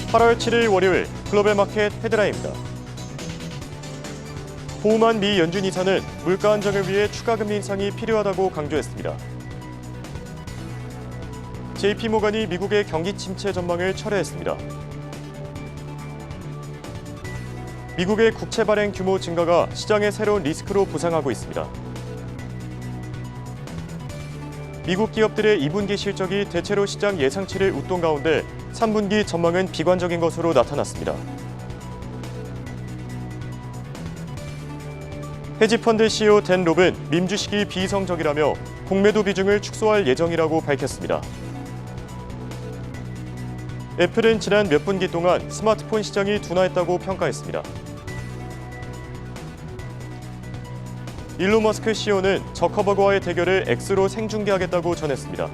8월 7일 월요일 글로벌 마켓 헤드라인입니다. 보우만 미 연준 이사는 물가 안정을 위해 추가 금리 인상이 필요하다고 강조했습니다. JP모건이 미국의 경기 침체 전망을 철회했습니다. 미국의 국채 발행 규모 증가가 시장의 새로운 리스크로 부상하고 있습니다. 미국 기업들의 2분기 실적이 대체로 시장 예상치를 웃돈 가운데 3분기 전망은 비관적인 것으로 나타났습니다. 헤지펀드 CEO 댄 롭은 밈 주식이 비이성적이라며 공매도 비중을 축소할 예정이라고 밝혔습니다. 애플은 지난 몇 분기 동안 스마트폰 시장이 둔화했다고 평가했습니다. 일론 머스크 CEO는 저커버그와의 대결을 X로 생중계하겠다고 전했습니다.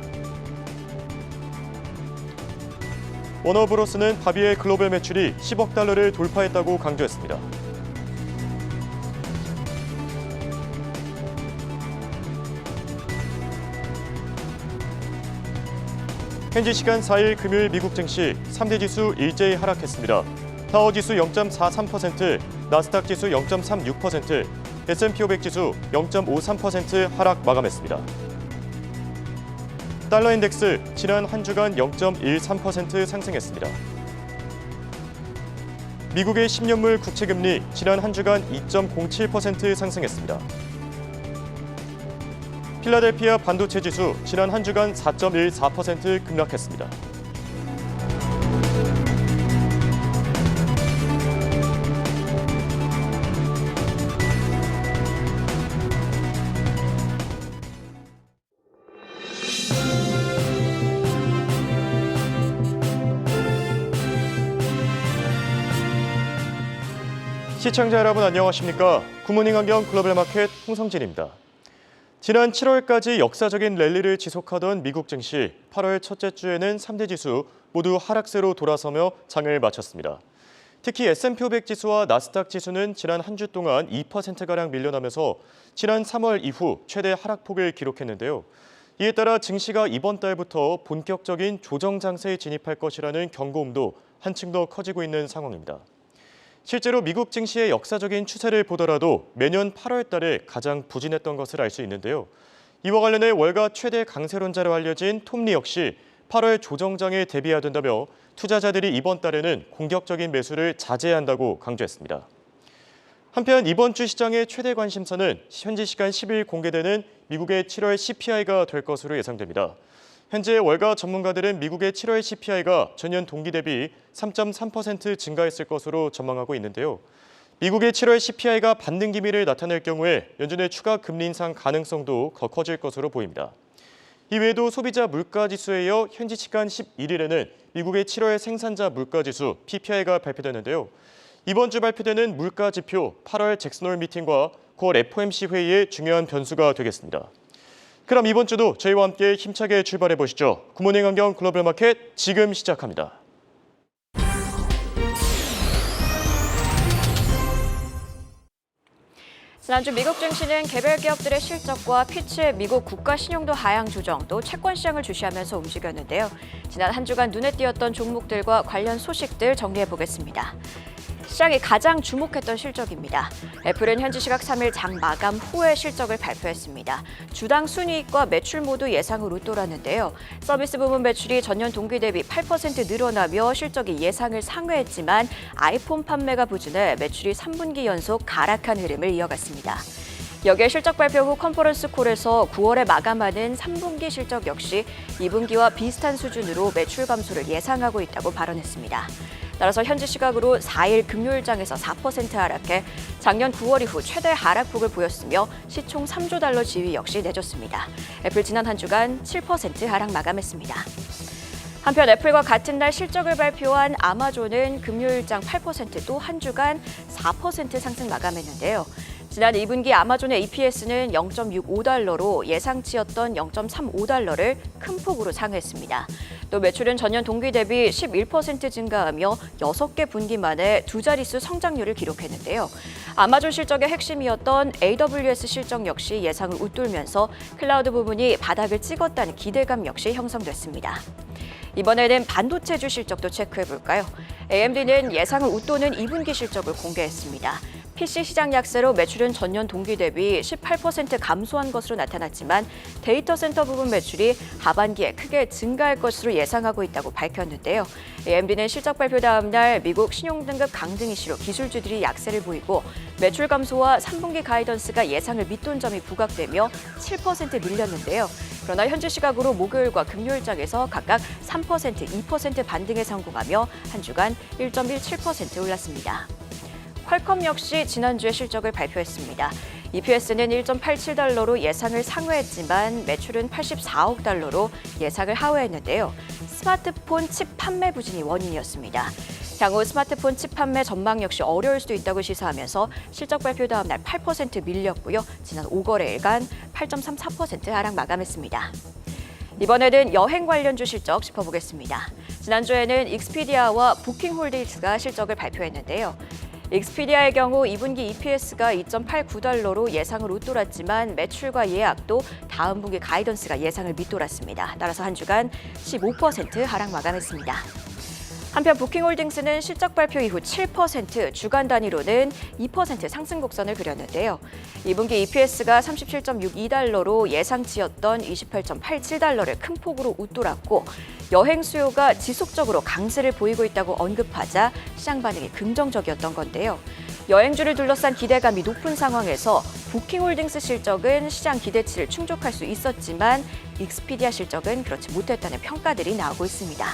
워너브로스는 바비의 글로벌 매출이 10억 달러를 돌파했다고 강조했습니다. 현지 시간 4일 금요일 미국 증시 3대 지수 일제히 하락했습니다. 다우지수 0.43%, 나스닥 지수 0.36%, S&P 500 지수 0.53% 하락 마감했습니다. 달러 인덱스 지난 한 주간 0.13% 상승했습니다. 미국의 10년물 국채금리 지난 한 주간 2.07% 상승했습니다. 필라델피아 반도체 지수 지난 한 주간 4.14% 급락했습니다. 시청자 여러분 안녕하십니까? 굿모닝 환경 글로벌 마켓 홍성진입니다. 지난 7월까지 역사적인 랠리를 지속하던 미국 증시 8월 첫째 주에는 3대 지수 모두 하락세로 돌아서며 장을 마쳤습니다. 특히 S&P 500 지수와 나스닥 지수는 지난 한 주 동안 2%가량 밀려나면서 지난 3월 이후 최대 하락폭을 기록했는데요. 이에 따라 증시가 이번 달부터 본격적인 조정 장세에 진입할 것이라는 경고음도 한층 더 커지고 있는 상황입니다. 실제로 미국 증시의 역사적인 추세를 보더라도 매년 8월 달에 가장 부진했던 것을 알 수 있는데요. 이와 관련해 월가 최대 강세론자로 알려진 톰리 역시 8월 조정장에 대비해야 된다며 투자자들이 이번 달에는 공격적인 매수를 자제해야 한다고 강조했습니다. 한편 이번 주 시장의 최대 관심사는 현지 시간 10일 공개되는 미국의 7월 CPI가 될 것으로 예상됩니다. 현재 월가 전문가들은 미국의 7월 CPI가 전년 동기 대비 3.3% 증가했을 것으로 전망하고 있는데요. 미국의 7월 CPI가 반등 기미를 나타낼 경우에 연준의 추가 금리 인상 가능성도 더 커질 것으로 보입니다. 이외에도 소비자 물가지수에 이어 현지 시간 11일에는 미국의 7월 생산자 물가지수 PPI가 발표되는데요. 이번 주 발표되는 물가지표 8월 잭슨홀 미팅과 9월 FOMC 회의의 중요한 변수가 되겠습니다. 그럼 이번 주도 저희와 함께 힘차게 출발해 보시죠. 굿모닝 환경 글로벌 마켓 지금 시작합니다. 지난주 미국 증시는 개별 기업들의 실적과 피치의 미국 국가 신용도 하향 조정, 또 채권 시장을 주시하면서 움직였는데요. 지난 한 주간 눈에 띄었던 종목들과 관련 소식들 정리해 보겠습니다. 시장이 가장 주목했던 실적입니다. 애플은 현지 시각 3일 장 마감 후에 실적을 발표했습니다. 주당 순이익과 매출 모두 예상을 웃돌았는데요. 서비스 부문 매출이 전년 동기 대비 8% 늘어나며 실적이 예상을 상회했지만 아이폰 판매가 부진해 매출이 3분기 연속 가락한 흐름을 이어갔습니다. 여기에 실적 발표 후 컨퍼런스 콜에서 9월에 마감하는 3분기 실적 역시 2분기와 비슷한 수준으로 매출 감소를 예상하고 있다고 발언했습니다. 따라서 현지 시각으로 4일 금요일장에서 4% 하락해 작년 9월 이후 최대 하락폭을 보였으며 시총 3조 달러 지위 역시 내줬습니다. 애플 지난 한 주간 7% 하락 마감했습니다. 한편 애플과 같은 날 실적을 발표한 아마존은 금요일장 8% 또 한 주간 4% 상승 마감했는데요. 지난 2분기 아마존의 EPS는 0.65달러로 예상치였던 0.35달러를 큰 폭으로 상회했습니다. 또 매출은 전년 동기 대비 11% 증가하며 6개 분기 만에 두 자릿수 성장률을 기록했는데요. 아마존 실적의 핵심이었던 AWS 실적 역시 예상을 웃돌면서 클라우드 부분이 바닥을 찍었다는 기대감 역시 형성됐습니다. 이번에는 반도체주 실적도 체크해볼까요? AMD는 예상을 웃도는 2분기 실적을 공개했습니다. PC 시장 약세로 매출은 전년 동기 대비 18% 감소한 것으로 나타났지만 데이터 센터 부분 매출이 하반기에 크게 증가할 것으로 예상하고 있다고 밝혔는데요. AMD는 실적 발표 다음 날 미국 신용등급 강등 이슈로 기술주들이 약세를 보이고 매출 감소와 3분기 가이던스가 예상을 밑돈 점이 부각되며 7% 밀렸는데요. 그러나 현지 시각으로 목요일과 금요일장에서 각각 3%, 2% 반등에 성공하며 한 주간 1.17% 올랐습니다. 퀄컴 역시 지난주에 실적을 발표했습니다. EPS는 1.87달러로 예상을 상회했지만 매출은 84억 달러로 예상을 하회했는데요. 스마트폰 칩 판매 부진이 원인이었습니다. 향후 스마트폰 칩 판매 전망 역시 어려울 수도 있다고 시사하면서 실적 발표 다음 날 8% 밀렸고요. 지난 5거래일간 8.34% 하락 마감했습니다. 이번에는 여행 관련주 실적 짚어보겠습니다. 지난주에는 익스피디아와 부킹홀딩스가 실적을 발표했는데요. 익스피디아의 경우 2분기 EPS가 2.89달러로 예상을 웃돌았지만 매출과 예약도 다음 분기 가이던스가 예상을 밑돌았습니다. 따라서 한 주간 15% 하락 마감했습니다. 한편 부킹홀딩스는 실적 발표 이후 7%, 주간 단위로는 2% 상승 곡선을 그렸는데요. 2분기 EPS가 37.62달러로 예상치였던 28.87달러를 큰 폭으로 웃돌았고 여행 수요가 지속적으로 강세를 보이고 있다고 언급하자 시장 반응이 긍정적이었던 건데요. 여행주를 둘러싼 기대감이 높은 상황에서 부킹홀딩스 실적은 시장 기대치를 충족할 수 있었지만 익스피디아 실적은 그렇지 못했다는 평가들이 나오고 있습니다.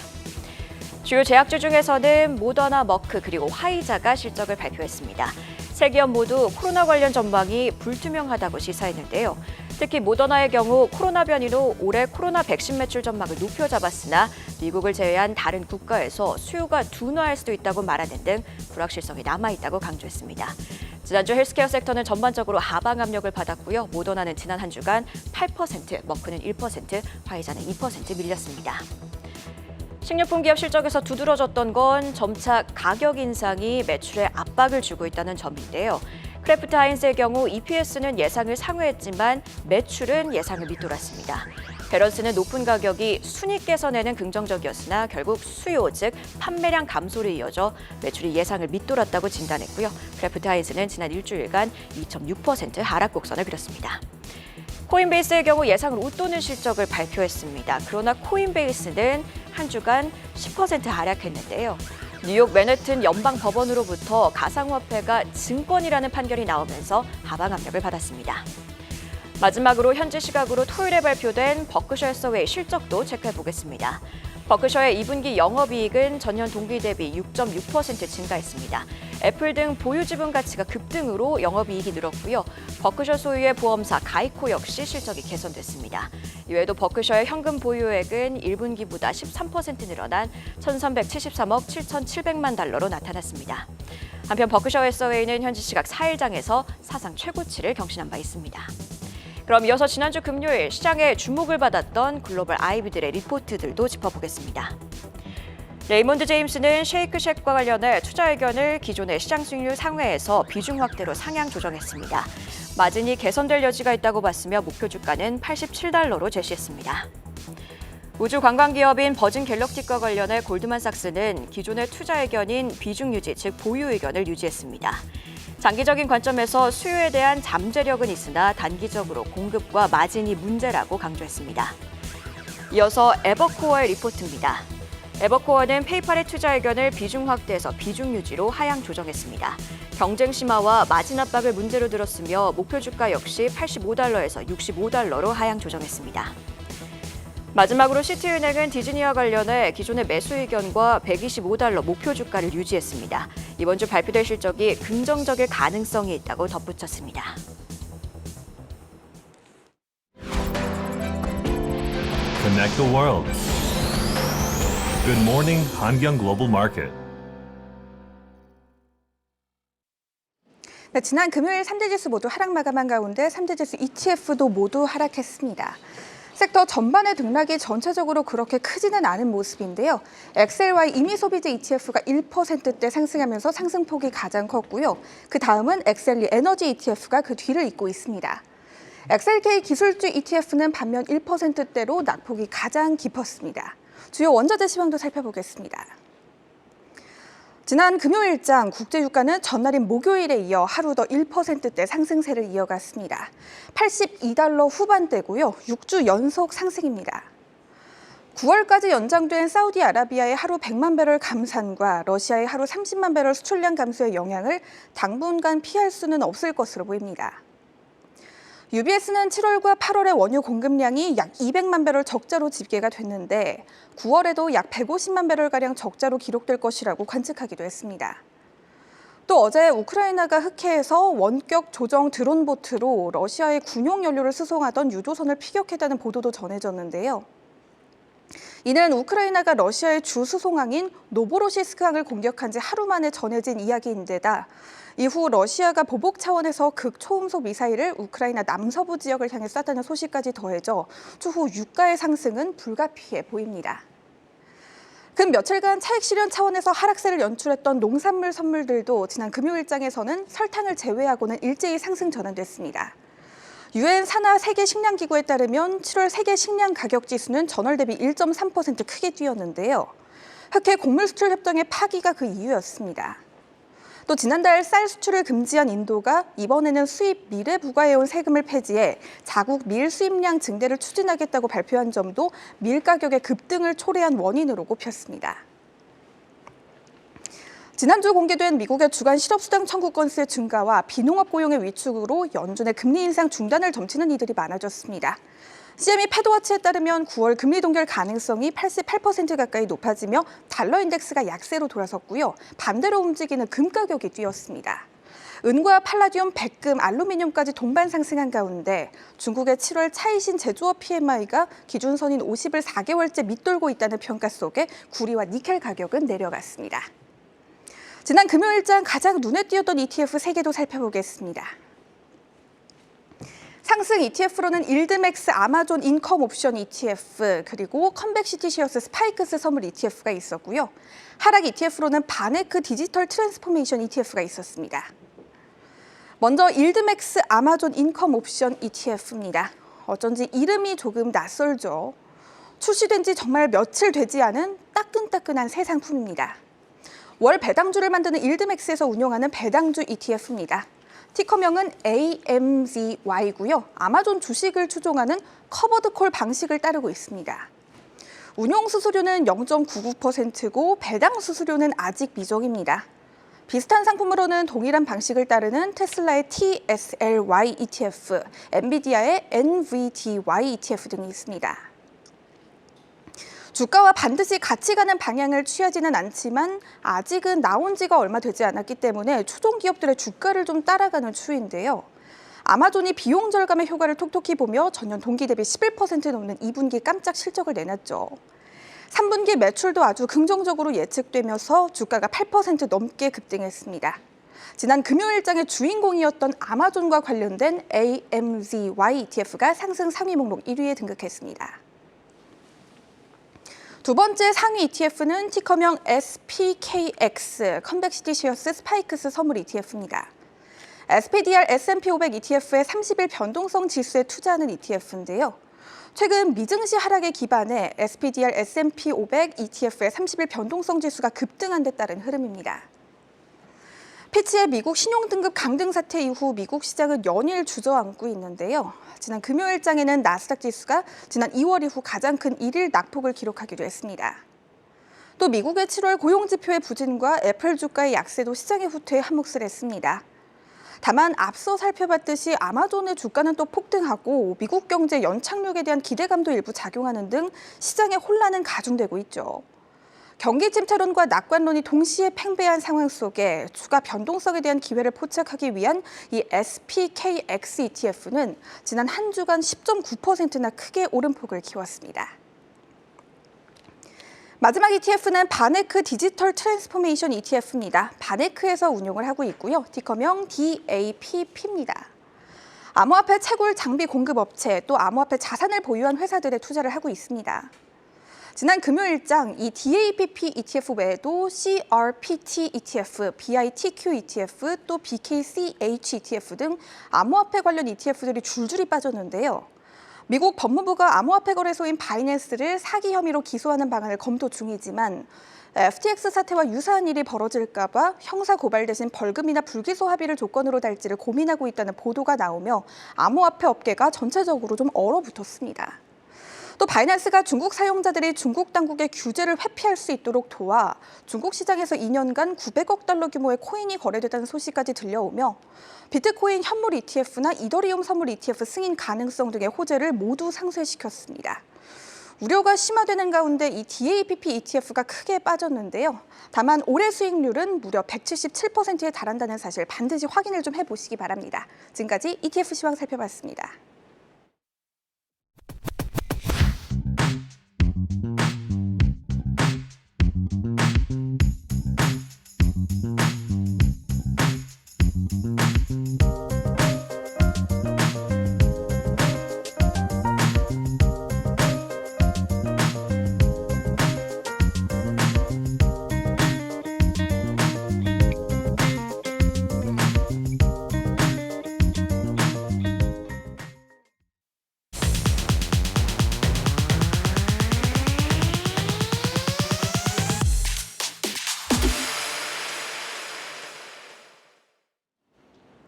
주요 제약주 중에서는 모더나, 머크 그리고 화이자가 실적을 발표했습니다. 세 기업 모두 코로나 관련 전망이 불투명하다고 시사했는데요. 특히 모더나의 경우 코로나 변이로 올해 코로나 백신 매출 전망을 높여 잡았으나 미국을 제외한 다른 국가에서 수요가 둔화할 수도 있다고 말하는 등 불확실성이 남아있다고 강조했습니다. 지난주 헬스케어 섹터는 전반적으로 하방 압력을 받았고요. 모더나는 지난 한 주간 8%, 머크는 1%, 화이자는 2% 밀렸습니다. 식료품 기업 실적에서 두드러졌던 건 점차 가격 인상이 매출에 압박을 주고 있다는 점인데요. 크래프트 하인즈의 경우 EPS는 예상을 상회했지만 매출은 예상을 밑돌았습니다. 베런스는 높은 가격이 순이익 개선에는 긍정적이었으나 결국 수요, 즉 판매량 감소로 이어져 매출이 예상을 밑돌았다고 진단했고요. 크래프트 하인즈는 지난 일주일간 2.6% 하락 곡선을 그렸습니다. 코인베이스의 경우 예상을 웃도는 실적을 발표했습니다. 그러나 코인베이스는 한 주간 10% 하락했는데요. 뉴욕 맨해튼 연방법원으로부터 가상화폐가 증권이라는 판결이 나오면서 하방 압력을 받았습니다. 마지막으로 현지 시각으로 토요일에 발표된 버크셔 해서웨이 실적도 체크해보겠습니다. 버크셔의 2분기 영업이익은 전년 동기 대비 6.6% 증가했습니다. 애플 등 보유 지분 가치가 급등으로 영업이익이 늘었고요. 버크셔 소유의 보험사 가이코 역시 실적이 개선됐습니다. 이외에도 버크셔의 현금 보유액은 1분기보다 13% 늘어난 1,373억 7,700만 달러로 나타났습니다. 한편 버크셔 해서웨이는 현지 시각 4일장에서 사상 최고치를 경신한 바 있습니다. 그럼 이어서 지난주 금요일 시장에 주목을 받았던 글로벌 IB들의 리포트들도 짚어보겠습니다. 레이몬드 제임스는 쉐이크쉑과 관련해 투자 의견을 기존의 시장 수익률 상회에서 비중 확대로 상향 조정했습니다. 마진이 개선될 여지가 있다고 봤으며 목표 주가는 87달러로 제시했습니다. 우주 관광 기업인 버진 갤럭틱과 관련해 골드만삭스는 기존의 투자 의견인 비중 유지, 즉 보유 의견을 유지했습니다. 장기적인 관점에서 수요에 대한 잠재력은 있으나 단기적으로 공급과 마진이 문제라고 강조했습니다. 이어서 에버코어의 리포트입니다. 에버코어는 페이팔의 투자 의견을 비중 확대해서 비중 유지로 하향 조정했습니다. 경쟁 심화와 마진 압박을 문제로 들었으며 목표 주가 역시 85달러에서 65달러로 하향 조정했습니다. 마지막으로 시티은행은 디즈니와 관련해 기존의 매수 의견과 125달러 목표 주가를 유지했습니다. 이번 주 발표될 실적이 긍정적일 가능성이 있다고 덧붙였습니다. Connect the world. Good morning, 한경 Global Market. 네, 지난 금요일 3대 지수 모두 하락 마감한 가운데 3대 지수 ETF도 모두 하락했습니다. 섹터 전반의 등락이 전체적으로 그렇게 크지는 않은 모습인데요. XLY 임의소비재 ETF가 1%대 상승하면서 상승폭이 가장 컸고요. 그 다음은 엑셀리 에너지 ETF가 그 뒤를 잇고 있습니다. XLK 기술주 ETF는 반면 1%대로 낙폭이 가장 깊었습니다. 주요 원자재 시황도 살펴보겠습니다. 지난 금요일장 국제유가는 전날인 목요일에 이어 하루 더 1%대 상승세를 이어갔습니다. 82달러 후반대고요. 6주 연속 상승입니다. 9월까지 연장된 사우디아라비아의 하루 100만 배럴 감산과 러시아의 하루 30만 배럴 수출량 감소의 영향을 당분간 피할 수는 없을 것으로 보입니다. UBS는 7월과 8월의 원유 공급량이 약 200만 배럴 적자로 집계가 됐는데 9월에도 약 150만 배럴가량 적자로 기록될 것이라고 관측하기도 했습니다. 또 어제 우크라이나가 흑해에서 원격 조정 드론보트로 러시아의 군용 연료를 수송하던 유조선을 피격했다는 보도도 전해졌는데요. 이는 우크라이나가 러시아의 주 수송항인 노보로시스크항을 공격한 지 하루 만에 전해진 이야기인데다 이후 러시아가 보복 차원에서 극초음속 미사일을 우크라이나 남서부 지역을 향해 쐈다는 소식까지 더해져 추후 유가의 상승은 불가피해 보입니다. 근 며칠간 차익 실현 차원에서 하락세를 연출했던 농산물 선물들도 지난 금요일장에서는 설탕을 제외하고는 일제히 상승 전환됐습니다. 유엔 산하 세계 식량 기구에 따르면 7월 세계 식량 가격 지수는 전월 대비 1.3% 크게 뛰었는데요. 흑해 곡물 수출 협정의 파기가 그 이유였습니다. 또 지난달 쌀 수출을 금지한 인도가 이번에는 수입 밀에 부과해온 세금을 폐지해 자국 밀 수입량 증대를 추진하겠다고 발표한 점도 밀 가격의 급등을 초래한 원인으로 꼽혔습니다. 지난주 공개된 미국의 주간 실업수당 청구 건수의 증가와 비농업 고용의 위축으로 연준의 금리 인상 중단을 점치는 이들이 많아졌습니다. CME 패드워치에 따르면 9월 금리 동결 가능성이 88% 가까이 높아지며 달러 인덱스가 약세로 돌아섰고요. 반대로 움직이는 금 가격이 뛰었습니다. 은과 팔라디움, 백금, 알루미늄까지 동반 상승한 가운데 중국의 7월 차이신 제조업 PMI가 기준선인 50을 4개월째 밑돌고 있다는 평가 속에 구리와 니켈 가격은 내려갔습니다. 지난 금요일장 가장 눈에 띄었던 ETF 3개도 살펴보겠습니다. 상승 ETF로는 일드맥스 아마존 인컴 옵션 ETF, 그리고 컴백시티 쉐어스 스파이크스 선물 ETF가 있었고요. 하락 ETF로는 바네크 디지털 트랜스포메이션 ETF가 있었습니다. 먼저 일드맥스 아마존 인컴 옵션 ETF입니다. 어쩐지 이름이 조금 낯설죠. 출시된 지 정말 며칠 되지 않은 따끈따끈한 새 상품입니다. 월 배당주를 만드는 일드맥스에서 운영하는 배당주 ETF입니다. 티커명은 AMZY고요. 아마존 주식을 추종하는 커버드콜 방식을 따르고 있습니다. 운용 수수료는 0.99%고 배당 수수료는 아직 미정입니다. 비슷한 상품으로는 동일한 방식을 따르는 테슬라의 TSLY ETF, 엔비디아의 NVDY ETF 등이 있습니다. 주가와 반드시 같이 가는 방향을 취하지는 않지만 아직은 나온 지가 얼마 되지 않았기 때문에 추종 기업들의 주가를 좀 따라가는 추이인데요. 아마존이 비용 절감의 효과를 톡톡히 보며 전년 동기 대비 11% 넘는 2분기 깜짝 실적을 내놨죠. 3분기 매출도 아주 긍정적으로 예측되면서 주가가 8% 넘게 급등했습니다. 지난 금요일장의 주인공이었던 아마존과 관련된 AMZY ETF가 상승 상위 목록 1위에 등극했습니다. 두 번째 상위 ETF는 티커명 SPKX, 컴백시티 쉐어스 스파이크스 선물 ETF입니다. SPDR S&P 500 ETF의 30일 변동성 지수에 투자하는 ETF인데요. 최근 미증시 하락에 기반해 SPDR S&P 500 ETF의 30일 변동성 지수가 급등한 데 따른 흐름입니다. 피치의 미국 신용등급 강등 사태 이후 미국 시장은 연일 주저앉고 있는데요. 지난 금요일장에는 나스닥 지수가 지난 2월 이후 가장 큰 1일 낙폭을 기록하기도 했습니다. 또 미국의 7월 고용지표의 부진과 애플 주가의 약세도 시장의 후퇴에 한몫을 했습니다. 다만 앞서 살펴봤듯이 아마존의 주가는 또 폭등하고 미국 경제 연착륙에 대한 기대감도 일부 작용하는 등 시장의 혼란은 가중되고 있죠. 경기 침체론과 낙관론이 동시에 팽배한 상황 속에 추가 변동성에 대한 기회를 포착하기 위한 이 SPKX ETF는 지난 한 주간 10.9%나 크게 오름폭을 키웠습니다. 마지막 ETF는 바네크 디지털 트랜스포메이션 ETF입니다. 바네크에서 운용을 하고 있고요. 티커명 DAPP입니다. 암호화폐 채굴 장비 공급업체 또 암호화폐 자산을 보유한 회사들에 투자를 하고 있습니다. 지난 금요일장 이 DAPP ETF 외에도 CRPT ETF, BITQ ETF, 또 BKCH ETF 등 암호화폐 관련 ETF들이 줄줄이 빠졌는데요. 미국 법무부가 암호화폐 거래소인 바이낸스를 사기 혐의로 기소하는 방안을 검토 중이지만 FTX 사태와 유사한 일이 벌어질까 봐 형사 고발 대신 벌금이나 불기소 합의를 조건으로 달지를 고민하고 있다는 보도가 나오며 암호화폐 업계가 전체적으로 좀 얼어붙었습니다. 또 바이낸스가 중국 사용자들이 중국 당국의 규제를 회피할 수 있도록 도와 중국 시장에서 2년간 900억 달러 규모의 코인이 거래됐다는 소식까지 들려오며 비트코인 현물 ETF나 이더리움 선물 ETF 승인 가능성 등의 호재를 모두 상쇄시켰습니다. 우려가 심화되는 가운데 이 DAPP ETF가 크게 빠졌는데요. 다만 올해 수익률은 무려 177%에 달한다는 사실 반드시 확인을 좀 해보시기 바랍니다. 지금까지 ETF 시황 살펴봤습니다.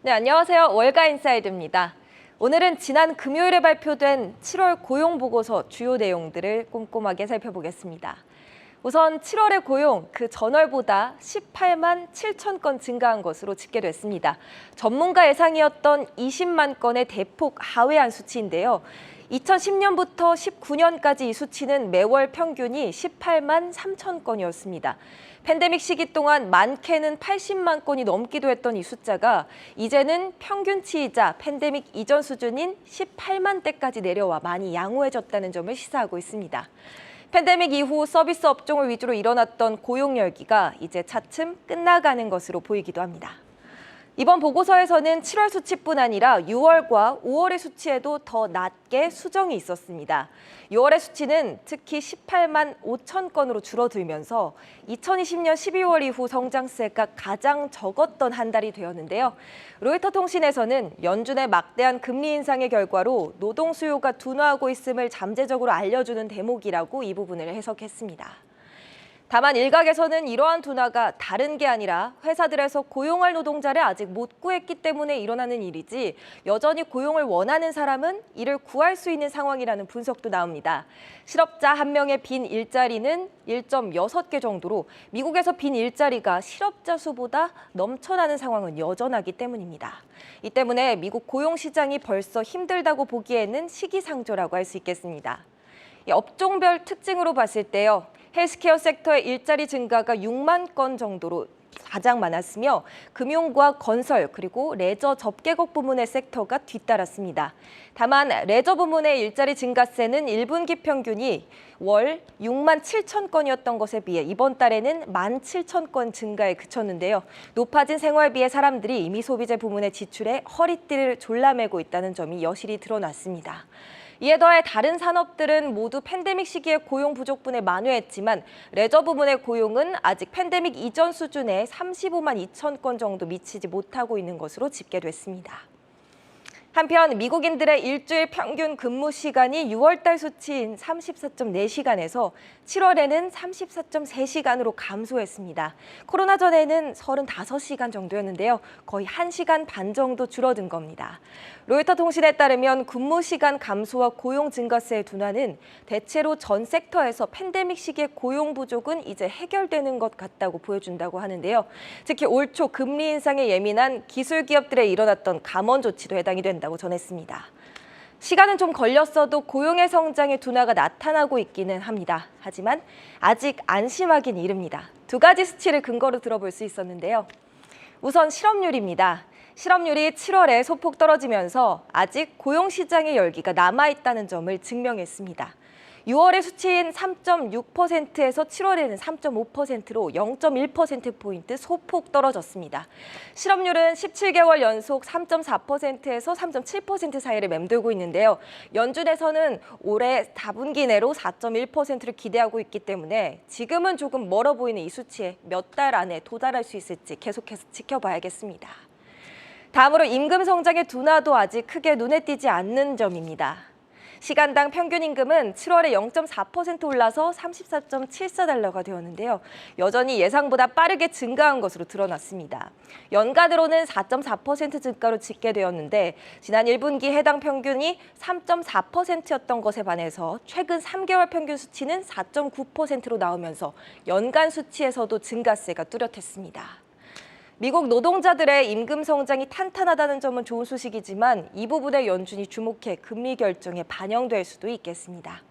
네, 안녕하세요. 월가 인사이드입니다. 오늘은 지난 금요일에 발표된 7월 고용 보고서 주요 내용들을 꼼꼼하게 살펴보겠습니다. 우선 7월의 고용, 그 전월보다 18만 7천 건 증가한 것으로 집계됐습니다. 전문가 예상이었던 20만 건의 대폭 하회한 수치인데요. 2010년부터 19년까지 이 수치는 매월 평균이 18만 3천 건이었습니다. 팬데믹 시기 동안 많게는 80만 건이 넘기도 했던 이 숫자가 이제는 평균치이자 팬데믹 이전 수준인 18만 대까지 내려와 많이 양호해졌다는 점을 시사하고 있습니다. 팬데믹 이후 서비스 업종을 위주로 일어났던 고용 열기가 이제 차츰 끝나가는 것으로 보이기도 합니다. 이번 보고서에서는 7월 수치뿐 아니라 6월과 5월의 수치에도 더 낮게 수정이 있었습니다. 6월의 수치는 특히 18만 5천 건으로 줄어들면서 2020년 12월 이후 성장세가 가장 적었던 한 달이 되었는데요. 로이터 통신에서는 연준의 막대한 금리 인상의 결과로 노동 수요가 둔화하고 있음을 잠재적으로 알려주는 대목이라고 이 부분을 해석했습니다. 다만 일각에서는 이러한 둔화가 다른 게 아니라 회사들에서 고용할 노동자를 아직 못 구했기 때문에 일어나는 일이지 여전히 고용을 원하는 사람은 이를 구할 수 있는 상황이라는 분석도 나옵니다. 실업자 1명의 빈 일자리는 1.6개 정도로 미국에서 빈 일자리가 실업자 수보다 넘쳐나는 상황은 여전하기 때문입니다. 이 때문에 미국 고용 시장이 벌써 힘들다고 보기에는 시기상조라고 할 수 있겠습니다. 업종별 특징으로 봤을 때요. 헬스케어 섹터의 일자리 증가가 6만 건 정도로 가장 많았으며 금융과 건설 그리고 레저 접객업 부문의 섹터가 뒤따랐습니다. 다만 레저 부문의 일자리 증가세는 1분기 평균이 월 6만 7천 건이었던 것에 비해 이번 달에는 1만 7천 건 증가에 그쳤는데요. 높아진 생활비에 사람들이 이미 소비재 부문의 지출에 허리띠를 졸라매고 있다는 점이 여실히 드러났습니다. 이에 더해 다른 산업들은 모두 팬데믹 시기에 고용 부족분에 만회했지만 레저 부문의 고용은 아직 팬데믹 이전 수준의 35만 2천 건 정도 미치지 못하고 있는 것으로 집계됐습니다. 한편 미국인들의 일주일 평균 근무 시간이 6월달 수치인 34.4시간에서 7월에는 34.3시간으로 감소했습니다. 코로나 전에는 35시간 정도였는데요. 거의 1시간 반 정도 줄어든 겁니다. 로이터 통신에 따르면 근무 시간 감소와 고용 증가세의 둔화는 대체로 전 섹터에서 팬데믹 시기의 고용 부족은 이제 해결되는 것 같다고 보여준다고 하는데요. 특히 올 초 금리 인상에 예민한 기술 기업들에 일어났던 감원 조치도 해당이 된다고 전했습니다. 시간은 좀 걸렸어도 고용의 성장의 둔화가 나타나고 있기는 합니다. 하지만 아직 안심하긴 이릅니다. 두 가지 수치를 근거로 들어볼 수 있었는데요. 우선 실업률입니다. 실업률이 7월에 소폭 떨어지면서 아직 고용시장의 열기가 남아있다는 점을 증명했습니다. 6월의 수치인 3.6%에서 7월에는 3.5%로 0.1%포인트 소폭 떨어졌습니다. 실업률은 17개월 연속 3.4%에서 3.7% 사이를 맴돌고 있는데요. 연준에서는 올해 4분기 내로 4.1%를 기대하고 있기 때문에 지금은 조금 멀어 보이는 이 수치에 몇 달 안에 도달할 수 있을지 계속해서 지켜봐야겠습니다. 다음으로 임금 성장의 둔화도 아직 크게 눈에 띄지 않는 점입니다. 시간당 평균 임금은 7월에 0.4% 올라서 34.74달러가 되었는데요. 여전히 예상보다 빠르게 증가한 것으로 드러났습니다. 연간으로는 4.4% 증가로 집계되었는데 지난 1분기 해당 평균이 3.4%였던 것에 반해서 최근 3개월 평균 수치는 4.9%로 나오면서 연간 수치에서도 증가세가 뚜렷했습니다. 미국 노동자들의 임금 성장이 탄탄하다는 점은 좋은 소식이지만 이 부분에 연준이 주목해 금리 결정에 반영될 수도 있겠습니다.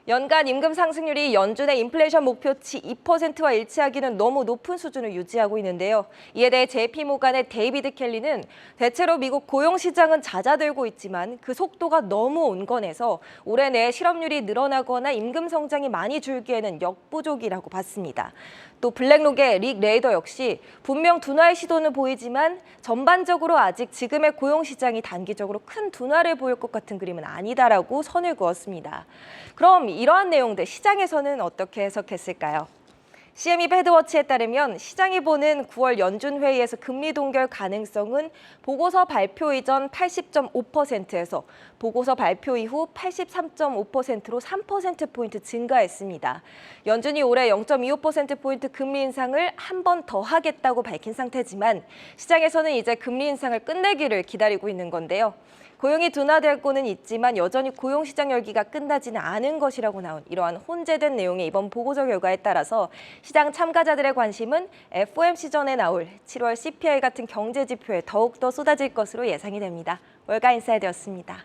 연간 임금 상승률이 연준의 인플레이션 목표치 2%와 일치하기는 너무 높은 수준을 유지하고 있는데요. 이에 대해 JP모간의 데이비드 켈리는 대체로 미국 고용 시장은 잦아들고 있지만 그 속도가 너무 온건해서 올해 내 실업률이 늘어나거나 임금 성장이 많이 줄기에는 역부족이라고 봤습니다. 또 블랙록의 릭 레이더 역시 분명 둔화의 시도는 보이지만 전반적으로 아직 지금의 고용 시장이 단기적으로 큰 둔화를 보일 것 같은 그림은 아니다라고 선을 그었습니다. 그럼 이러한 내용들 시장에서는 어떻게 해석했을까요? CME 패드워치에 따르면 시장이 보는 9월 연준 회의에서 금리 동결 가능성은 보고서 발표 이전 80.5%에서 보고서 발표 이후 83.5%로 3%포인트 증가했습니다. 연준이 올해 0.25%포인트 금리 인상을 한 번 더 하겠다고 밝힌 상태지만 시장에서는 이제 금리 인상을 끝내기를 기다리고 있는 건데요. 고용이 둔화되고는 있지만 여전히 고용시장 열기가 끝나지는 않은 것이라고 나온 이러한 혼재된 내용의 이번 보고서 결과에 따라서 시장 참가자들의 관심은 FOMC 전에 나올 7월 CPI 같은 경제 지표에 더욱더 쏟아질 것으로 예상이 됩니다. 월가 인사이드였습니다.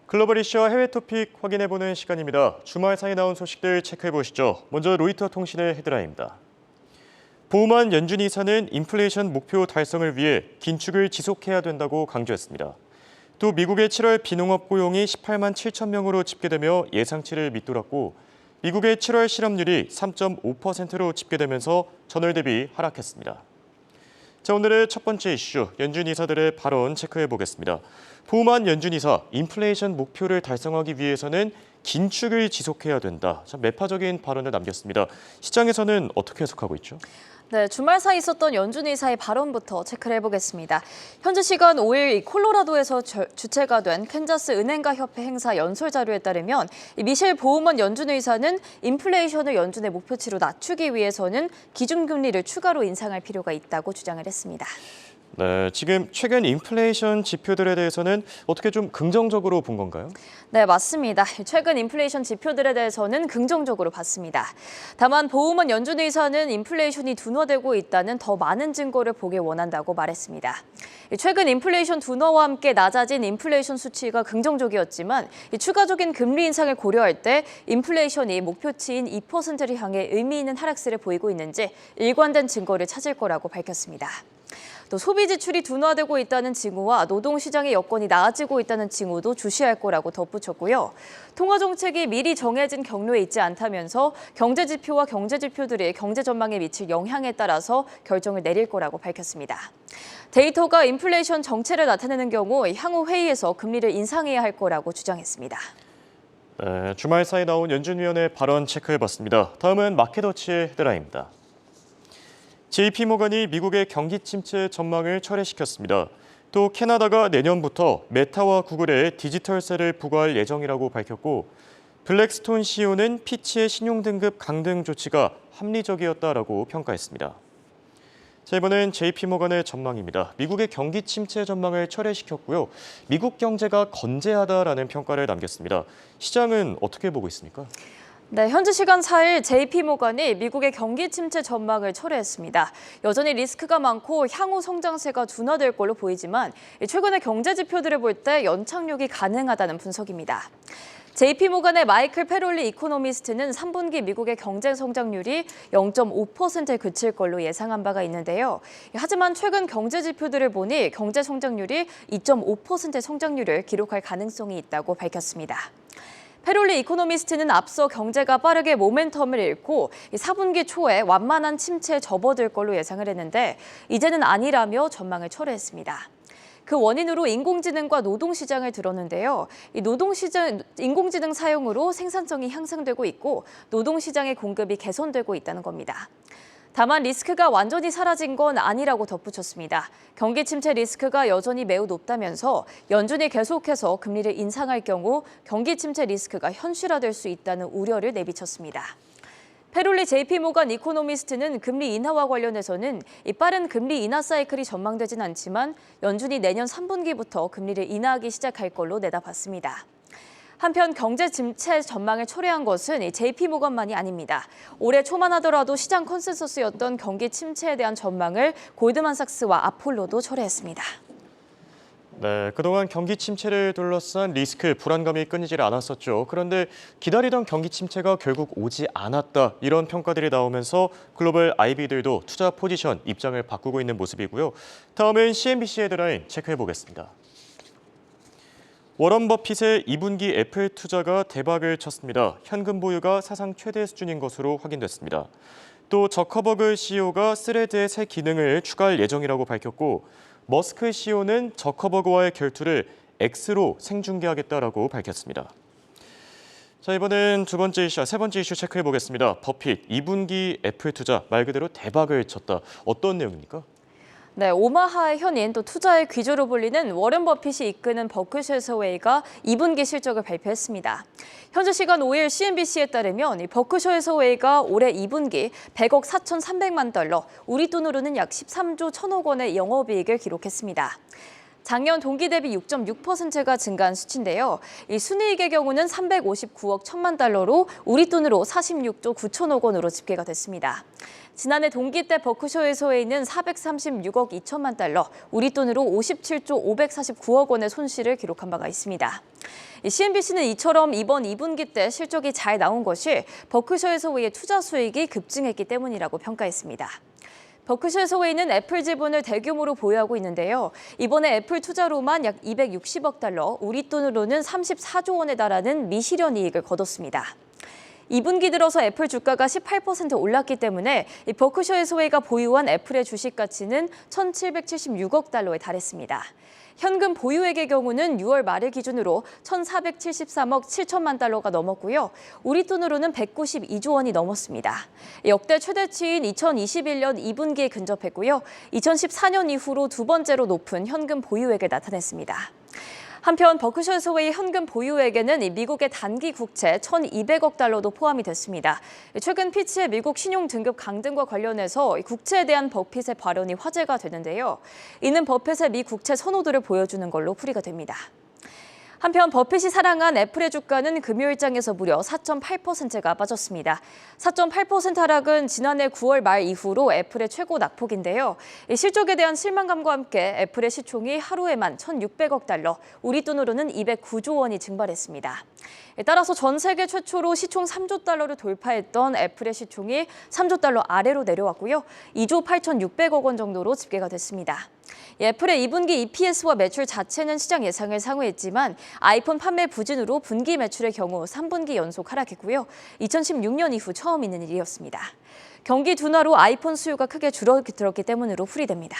글로벌 이슈와 해외 토픽 확인해보는 시간입니다. 주말 사이 나온 소식들 체크해보시죠. 먼저 로이터 통신의 헤드라인입니다. 보우만 연준 이사는 인플레이션 목표 달성을 위해 긴축을 지속해야 된다고 강조했습니다. 또 미국의 7월 비농업 고용이 18만 7천 명으로 집계되며 예상치를 밑돌았고 미국의 7월 실업률이 3.5%로 집계되면서 전월 대비 하락했습니다. 자, 오늘의 첫 번째 이슈, 연준 이사들의 발언 체크해보겠습니다. 보우만 연준 이사, 인플레이션 목표를 달성하기 위해서는 긴축을 지속해야 된다. 참 매파적인 발언을 남겼습니다. 시장에서는 어떻게 해석하고 있죠? 네, 주말 사이 있었던 연준 이사의 발언부터 체크를 해보겠습니다. 현지 시간 5일 콜로라도에서 주최가 된 캔자스 은행가 협회 행사 연설 자료에 따르면 미셸 보우먼 연준 의사는 인플레이션을 연준의 목표치로 낮추기 위해서는 기준금리를 추가로 인상할 필요가 있다고 주장을 했습니다. 네, 지금 최근 인플레이션 지표들에 대해서는 어떻게 좀 긍정적으로 본 건가요? 네, 맞습니다. 최근 인플레이션 지표들에 대해서는 긍정적으로 봤습니다. 다만 보우먼 연준 의사는 인플레이션이 둔화되고 있다는 더 많은 증거를 보길 원한다고 말했습니다. 최근 인플레이션 둔화와 함께 낮아진 인플레이션 수치가 긍정적이었지만 추가적인 금리 인상을 고려할 때 인플레이션이 목표치인 2%를 향해 의미 있는 하락세를 보이고 있는지 일관된 증거를 찾을 거라고 밝혔습니다. 또 소비 지출이 둔화되고 있다는 징후와 노동시장의 여건이 나아지고 있다는 징후도 주시할 거라고 덧붙였고요. 통화 정책이 미리 정해진 경로에 있지 않다면서 경제 지표와 경제 지표들이 경제 전망에 미칠 영향에 따라서 결정을 내릴 거라고 밝혔습니다. 데이터가 인플레이션 정체를 나타내는 경우 향후 회의에서 금리를 인상해야 할 거라고 주장했습니다. 네, 주말 사이 나온 연준위원회 발언 체크해봤습니다. 다음은 마켓워치의 헤드라인입니다. JP모간이 미국의 경기 침체 전망을 철회시켰습니다. 또 캐나다가 내년부터 메타와 구글에 디지털세를 부과할 예정이라고 밝혔고 블랙스톤 CEO는 피치의 신용등급 강등 조치가 합리적이었다라고 평가했습니다. 자, 이번엔 JP모간의 전망입니다. 미국의 경기 침체 전망을 철회시켰고요. 미국 경제가 건재하다라는 평가를 남겼습니다. 시장은 어떻게 보고 있습니까? 네, 현지 시간 4일 JP모건이 미국의 경기 침체 전망을 철회했습니다. 여전히 리스크가 많고 향후 성장세가 둔화될 걸로 보이지만 최근의 경제 지표들을 볼 때 연착륙이 가능하다는 분석입니다. JP모건의 마이클 페롤리 이코노미스트는 3분기 미국의 경제 성장률이 0.5%에 그칠 걸로 예상한 바가 있는데요. 하지만 최근 경제 지표들을 보니 경제 성장률이 2.5%의 성장률을 기록할 가능성이 있다고 밝혔습니다. 페롤리 이코노미스트는 앞서 경제가 빠르게 모멘텀을 잃고 4분기 초에 완만한 침체에 접어들 걸로 예상을 했는데 이제는 아니라며 전망을 철회했습니다. 그 원인으로 인공지능과 노동시장을 들었는데요. 인공지능 사용으로 생산성이 향상되고 있고 노동시장의 공급이 개선되고 있다는 겁니다. 다만 리스크가 완전히 사라진 건 아니라고 덧붙였습니다. 경기 침체 리스크가 여전히 매우 높다면서 연준이 계속해서 금리를 인상할 경우 경기 침체 리스크가 현실화될 수 있다는 우려를 내비쳤습니다. 페롤리 JP모건 이코노미스트는 금리 인하와 관련해서는 이 빠른 금리 인하 사이클이 전망되진 않지만 연준이 내년 3분기부터 금리를 인하하기 시작할 걸로 내다봤습니다. 한편 경제 침체 전망을 철회한 것은 JP모건만이 아닙니다. 올해 초만 하더라도 시장 컨센서스였던 경기 침체에 대한 전망을 골드만삭스와 아폴로도 철회했습니다. 네, 그동안 경기 침체를 둘러싼 리스크, 불안감이 끊이질 않았었죠. 그런데 기다리던 경기 침체가 결국 오지 않았다. 이런 평가들이 나오면서 글로벌 IB들도 투자 포지션, 입장을 바꾸고 있는 모습이고요. 다음은 CNBC 헤드라인 체크해 보겠습니다. 워런 버핏의 2분기 애플 투자가 대박을 쳤습니다. 현금 보유가 사상 최대 수준인 것으로 확인됐습니다. 또 저커버그 CEO가 스레드의 새 기능을 추가할 예정이라고 밝혔고 머스크 CEO는 저커버그와의 결투를 X로 생중계하겠다라고 밝혔습니다. 자, 이번엔 세 번째 이슈 체크해 보겠습니다. 버핏 2분기 애플 투자 말 그대로 대박을 쳤다. 어떤 내용입니까? 네, 오마하의 현인 또 투자의 귀조로 불리는 워런 버핏이 이끄는 버크셔 해서웨이가 2분기 실적을 발표했습니다. 현재 시간 5일 CNBC에 따르면 이 버크셔 해서웨이가 올해 2분기 100억 4,300만 달러, 우리 돈으로는 약 13조 1천억 원의 영업이익을 기록했습니다. 작년 동기 대비 6.6%가 증가한 수치인데요. 이 순이익의 경우는 359억 1천만 달러로 우리 돈으로 46조 9천억 원으로 집계가 됐습니다. 지난해 동기 때 버크셔 해서웨이는 436억 2천만 달러, 우리 돈으로 57조 549억 원의 손실을 기록한 바가 있습니다. CNBC는 이처럼 이번 2분기 때 실적이 잘 나온 것이 버크셔 해서웨이의 투자 수익이 급증했기 때문이라고 평가했습니다. 버크셔 해서웨이는 애플 지분을 대규모로 보유하고 있는데요. 이번에 애플 투자로만 약 260억 달러, 우리 돈으로는 34조 원에 달하는 미실현 이익을 거뒀습니다. 2분기 들어서 애플 주가가 18% 올랐기 때문에 버크셔 해서웨이가 보유한 애플의 주식 가치는 1,776억 달러에 달했습니다. 현금 보유액의 경우는 6월 말일 기준으로 1,473억 7천만 달러가 넘었고요. 우리 돈으로는 192조 원이 넘었습니다. 역대 최대치인 2021년 2분기에 근접했고요. 2014년 이후로 두 번째로 높은 현금 보유액을 나타냈습니다. 한편 버크셔 해서웨이 현금 보유액에는 미국의 단기 국채 1,200억 달러도 포함이 됐습니다. 최근 피치의 미국 신용 등급 강등과 관련해서 국채에 대한 버핏의 발언이 화제가 되는데요. 이는 버핏의 미 국채 선호도를 보여주는 걸로 풀이가 됩니다. 한편 버핏이 사랑한 애플의 주가는 금요일장에서 무려 4.8%가 빠졌습니다. 4.8% 하락은 지난해 9월 말 이후로 애플의 최고 낙폭인데요. 실적에 대한 실망감과 함께 애플의 시총이 하루에만 1,600억 달러, 우리 돈으로는 209조 원이 증발했습니다. 따라서 전 세계 최초로 시총 3조 달러를 돌파했던 애플의 시총이 3조 달러 아래로 내려왔고요. 2조 8,600억 원 정도로 집계가 됐습니다. 애플의 2분기 EPS와 매출 자체는 시장 예상을 상회했지만 아이폰 판매 부진으로 분기 매출의 경우 3분기 연속 하락했고요. 2016년 이후 처음 있는 일이었습니다. 경기 둔화로 아이폰 수요가 크게 줄어들었기 때문으로 풀이됩니다.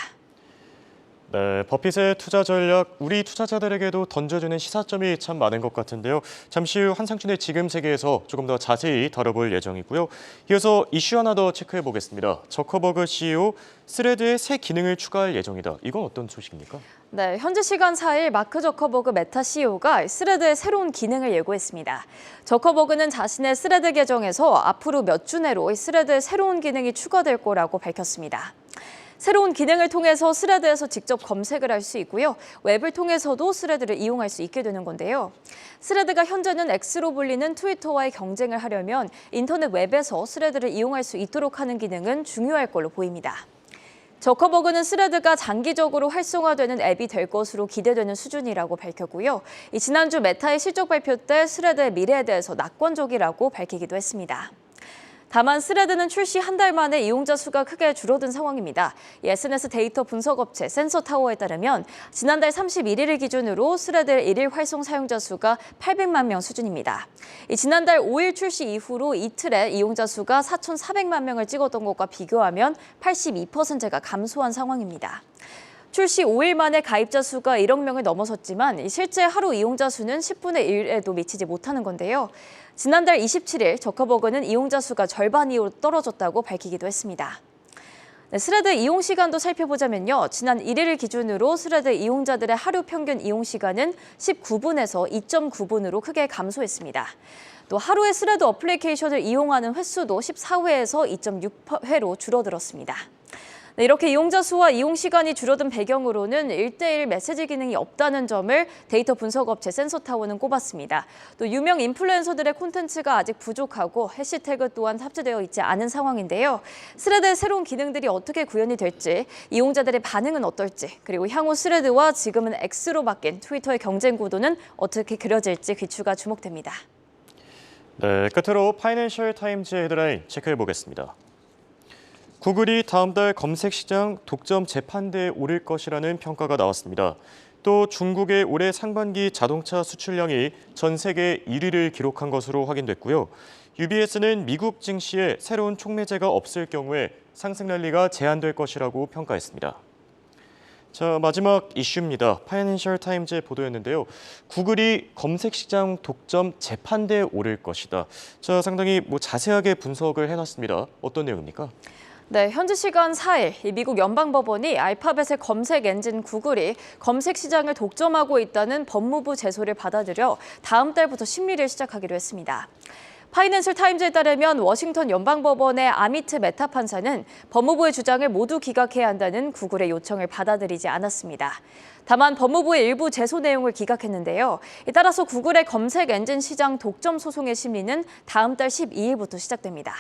네, 버핏의 투자 전략, 우리 투자자들에게도 던져주는 시사점이 참 많은 것 같은데요. 잠시 후 한상춘의 지금 세계에서 조금 더 자세히 다뤄볼 예정이고요. 이어서 이슈 하나 더 체크해 보겠습니다. 저커버그 CEO, 스레드의 새 기능을 추가할 예정이다. 이건 어떤 소식입니까? 네, 현지 시간 4일 마크 저커버그 메타 CEO가 스레드의 새로운 기능을 예고했습니다. 저커버그는 자신의 스레드 계정에서 앞으로 몇 주 내로 스레드의 새로운 기능이 추가될 거라고 밝혔습니다. 새로운 기능을 통해서 스레드에서 직접 검색을 할 수 있고요. 웹을 통해서도 스레드를 이용할 수 있게 되는 건데요. 스레드가 현재는 X로 불리는 트위터와의 경쟁을 하려면 인터넷 웹에서 스레드를 이용할 수 있도록 하는 기능은 중요할 걸로 보입니다. 저커버그는 스레드가 장기적으로 활성화되는 앱이 될 것으로 기대되는 수준이라고 밝혔고요. 지난주 메타의 실적 발표 때 스레드의 미래에 대해서 낙관적이라고 밝히기도 했습니다. 다만 스레드는 출시 한 달 만에 이용자 수가 크게 줄어든 상황입니다. SNS 데이터 분석업체 센서타워에 따르면 지난달 31일을 기준으로 스레드의 일일 활성 사용자 수가 800만 명 수준입니다. 지난달 5일 출시 이후로 이틀에 이용자 수가 4,400만 명을 찍었던 것과 비교하면 82%가 감소한 상황입니다. 출시 5일 만에 가입자 수가 1억 명을 넘어섰지만 실제 하루 이용자 수는 10분의 1에도 미치지 못하는 건데요. 지난달 27일 저커버그는 이용자 수가 절반 이하로 떨어졌다고 밝히기도 했습니다. 스레드 이용 시간도 살펴보자면요. 지난 1일을 기준으로 스레드 이용자들의 하루 평균 이용 시간은 19분에서 2.9분으로 크게 감소했습니다. 또 하루에 스레드 어플리케이션을 이용하는 횟수도 14회에서 2.6회로 줄어들었습니다. 이렇게 이용자 수와 이용 시간이 줄어든 배경으로는 1:1 메시지 기능이 없다는 점을 데이터 분석업체 센서타워는 꼽았습니다. 또 유명 인플루엔서들의 콘텐츠가 아직 부족하고 해시태그 또한 탑재되어 있지 않은 상황인데요. 스레드의 새로운 기능들이 어떻게 구현이 될지, 이용자들의 반응은 어떨지, 그리고 향후 스레드와 지금은 X로 바뀐 트위터의 경쟁 구도는 어떻게 그려질지 귀추가 주목됩니다. 네, 끝으로 파이낸셜 타임즈의 헤드라인 체크해 보겠습니다. 구글이 다음 달 검색 시장 독점 재판대에 오를 것이라는 평가가 나왔습니다. 또 중국의 올해 상반기 자동차 수출량이 전 세계 1위를 기록한 것으로 확인됐고요. UBS는 미국 증시에 새로운 촉매제가 없을 경우에 상승 랠리가 제한될 것이라고 평가했습니다. 자, 마지막 이슈입니다. 파이낸셜 타임즈의 보도였는데요. 구글이 검색 시장 독점 재판대에 오를 것이다. 자, 상당히 자세하게 분석을 해놨습니다. 어떤 내용입니까? 네, 현지 시간 4일 미국 연방법원이 알파벳의 검색 엔진 구글이 검색 시장을 독점하고 있다는 법무부 제소를 받아들여 다음 달부터 심리를 시작하기로 했습니다. 파이낸셜 타임즈에 따르면 워싱턴 연방법원의 아미트 메타 판사는 법무부의 주장을 모두 기각해야 한다는 구글의 요청을 받아들이지 않았습니다. 다만 법무부의 일부 제소 내용을 기각했는데요. 따라서 구글의 검색 엔진 시장 독점 소송의 심리는 다음 달 12일부터 시작됩니다.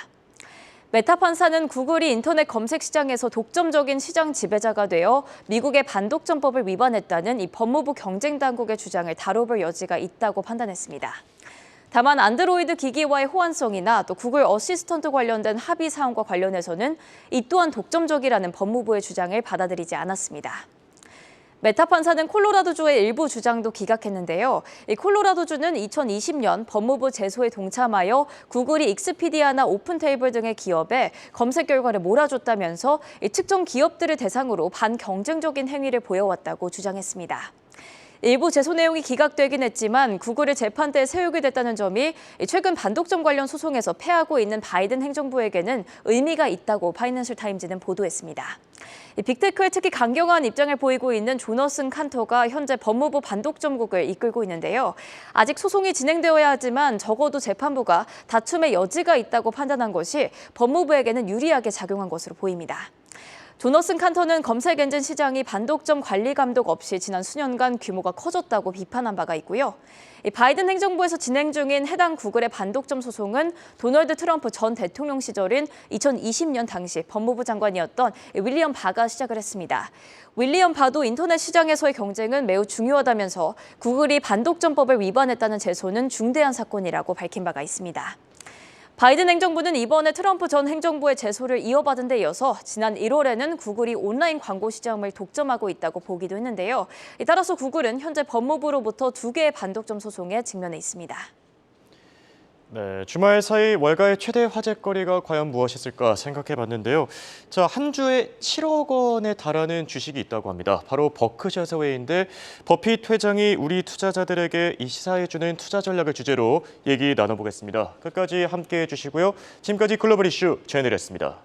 메타 판사는 구글이 인터넷 검색 시장에서 독점적인 시장 지배자가 되어 미국의 반독점법을 위반했다는 이 법무부 경쟁당국의 주장을 다뤄볼 여지가 있다고 판단했습니다. 다만 안드로이드 기기와의 호환성이나 또 구글 어시스턴트 관련된 합의 사항과 관련해서는 이 또한 독점적이라는 법무부의 주장을 받아들이지 않았습니다. 메타 판사는 콜로라도주의 일부 주장도 기각했는데요. 이 콜로라도주는 2020년 법무부 제소에 동참하여 구글이 익스피디아나 오픈테이블 등의 기업에 검색 결과를 몰아줬다면서 이 특정 기업들을 대상으로 반경쟁적인 행위를 보여왔다고 주장했습니다. 일부 제소 내용이 기각되긴 했지만 구글을 재판대에 세우게 됐다는 점이 최근 반독점 관련 소송에서 패하고 있는 바이든 행정부에게는 의미가 있다고 파이낸셜 타임즈는 보도했습니다. 빅테크에 특히 강경한 입장을 보이고 있는 조너슨 칸터가 현재 법무부 반독점국을 이끌고 있는데요. 아직 소송이 진행되어야 하지만 적어도 재판부가 다툼의 여지가 있다고 판단한 것이 법무부에게는 유리하게 작용한 것으로 보입니다. 조너슨 칸터는 검색 엔진 시장이 반독점 관리 감독 없이 지난 수년간 규모가 커졌다고 비판한 바가 있고요. 바이든 행정부에서 진행 중인 해당 구글의 반독점 소송은 도널드 트럼프 전 대통령 시절인 2020년 당시 법무부 장관이었던 윌리엄 바가 시작을 했습니다. 윌리엄 바도 인터넷 시장에서의 경쟁은 매우 중요하다면서 구글이 반독점법을 위반했다는 제소는 중대한 사건이라고 밝힌 바가 있습니다. 바이든 행정부는 이번에 트럼프 전 행정부의 제소를 이어받은 데 이어서 지난 1월에는 구글이 온라인 광고 시장을 독점하고 있다고 보기도 했는데요. 따라서 구글은 현재 법무부로부터 2개의 반독점 소송에 직면해 있습니다. 네, 주말 사이 월가의 최대 화제거리가 과연 무엇이었을까 생각해봤는데요. 자, 한 주에 7억 원에 달하는 주식이 있다고 합니다. 바로 버크셔 해서웨이인데 버핏 회장이 우리 투자자들에게 이 시사해주는 투자 전략을 주제로 얘기 나눠보겠습니다. 끝까지 함께해 주시고요. 지금까지 글로벌 이슈 제네리였습니다.